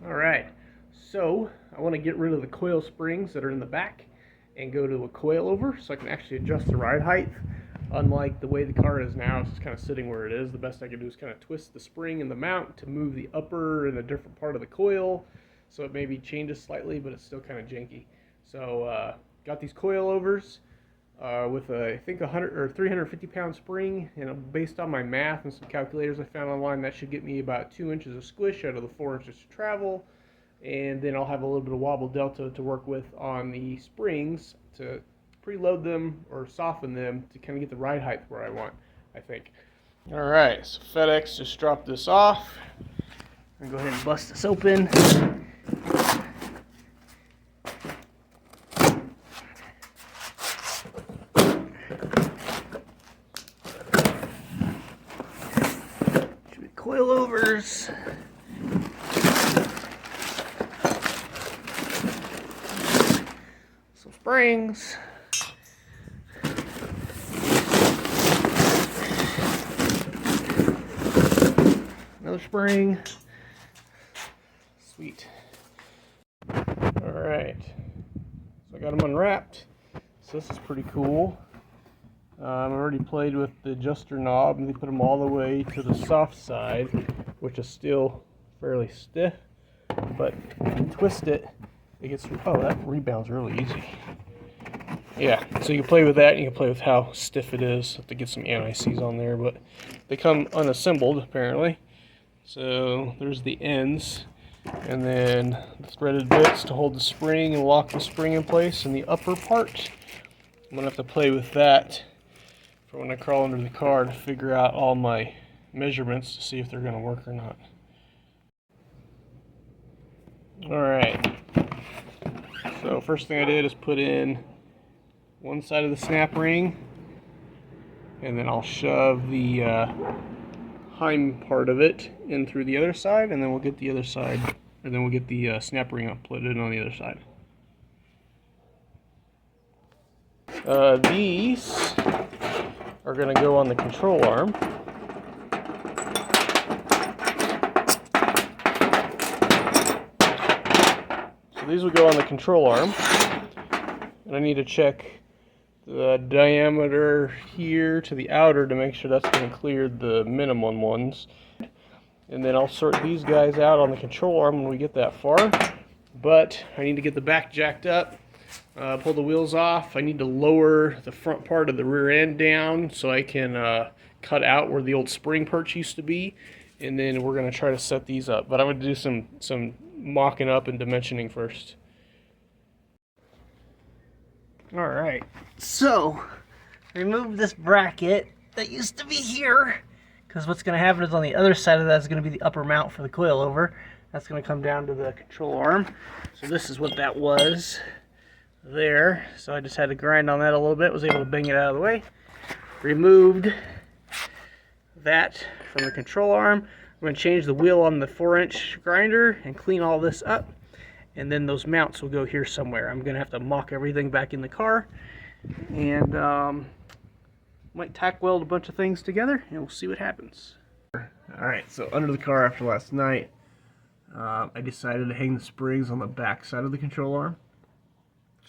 Alright, so I want to get rid of the coil springs that are in the back and go to a coilover so I can actually adjust the ride height. Unlike the way the car is now, it's just kind of sitting where it is. The best I can do is kind of twist the spring in the mount to move the upper in a different part of the coil, so it maybe changes slightly, but it's still kind of janky. So got these coilovers with I think 100 or 350 pound spring, and based on my math and some calculators I found online, that should get me about 2 inches of squish out of the 4 inches to travel. And then I'll have a little bit of wobble delta to work with on the springs to preload them or soften them to kind of get the ride height where I want, I think. Alright, so FedEx just dropped this off. I'm going to go ahead and bust this open. Should be coilovers. Some springs. Another spring. Sweet. Alright. So I got them unwrapped. So this is pretty cool. I already played with the adjuster knob and they put them all the way to the soft side, which is still fairly stiff. But if you twist it, it gets, oh, that rebounds really easy. Yeah, so you can play with that, and you can play with how stiff it is. Have to get some anti-seize on there, but they come unassembled apparently. So there's the ends, and then the threaded bits to hold the spring and lock the spring in place in the upper part. I'm gonna have to play with that for when I crawl under the car to figure out all my measurements to see if they're gonna work or not. Alright, so first thing I did is put in one side of the snap ring, and then I'll shove the hind part of it in through the other side, and then we'll get the other side, and then we'll get the snap ring up, put it in on the other side. These are going to go on the control arm. So these will go on the control arm, and I need to check the diameter here to the outer to make sure that's going to clear the minimum ones. And then I'll sort these guys out on the control arm when we get that far. But I need to get the back jacked up, pull the wheels off. I need to lower the front part of the rear end down so I can cut out where the old spring perch used to be. And then we're going to try to set these up. But I'm going to do some mocking up and dimensioning first. Alright, so remove this bracket that used to be here, because what's going to happen is on the other side of that is going to be the upper mount for the coilover. That's going to come down to the control arm. So this is what that was there. So I just had to grind on that a little bit, was able to bang it out of the way. Removed that from the control arm. I'm going to change the wheel on the 4-inch grinder and clean all this up. And then those mounts will go here somewhere. I'm going to have to mock everything back in the car. And might tack weld a bunch of things together, and we'll see what happens. Alright, so under the car after last night, I decided to hang the springs on the back side of the control arm.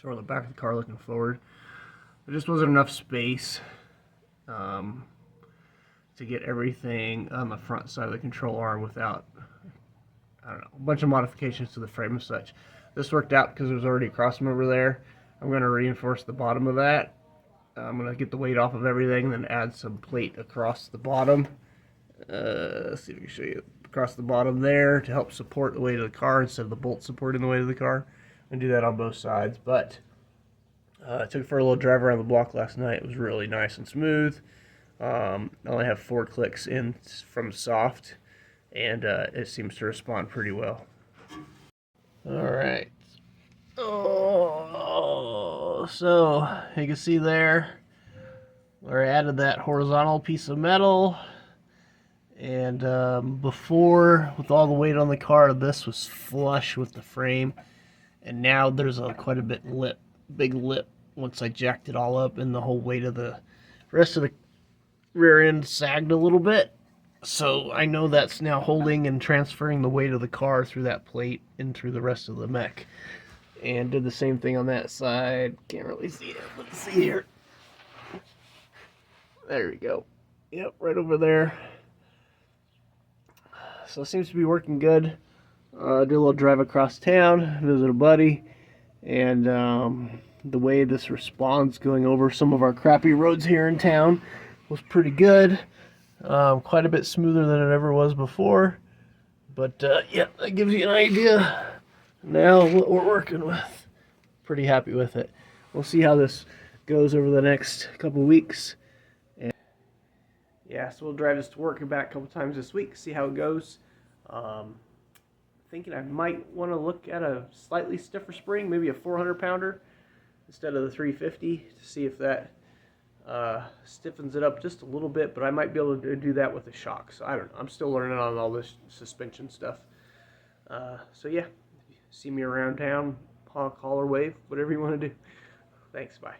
So on the back of the car looking forward. There just wasn't enough space to get everything on the front side of the control arm without, I don't know, a bunch of modifications to the frame and such. This worked out because there's already a crossmember there. I'm going to reinforce the bottom of that. I'm going to get the weight off of everything and then add some plate across the bottom. Let's see if I can show you. Across the bottom there to help support the weight of the car instead of the bolt supporting the weight of the car. And do that on both sides. But I took it for a little drive around the block last night. It was really nice and smooth. I only have 4 clicks in from soft, and it seems to respond pretty well. Alright. Oh, so you can see there where I added that horizontal piece of metal. And before, with all the weight on the car, this was flush with the frame. And now there's quite a big lip once I jacked it all up, and the whole weight of the rest of the rear end sagged a little bit. So I know that's now holding and transferring the weight of the car through that plate and through the rest of the mech. And did the same thing on that side. Can't really see it. Let's see here. There we go. Yep, right over there. So it seems to be working good. Did a little drive across town, visit a buddy, and the way this responds going over some of our crappy roads here in town was pretty good. Quite a bit smoother than it ever was before. But yeah, that gives you an idea now what we're working with. Pretty happy with it. We'll see how this goes over the next couple weeks. And yeah, so we'll drive this to work and back a couple times this week, see how it goes. Thinking I might want to look at a slightly stiffer spring, maybe a 400 pounder instead of the 350 to see if that stiffens it up just a little bit, but I might be able to do that with the shock. So I don't know. I'm still learning on all this suspension stuff. So yeah, see me around town, honk, holler, wave, whatever you want to do. Thanks, bye.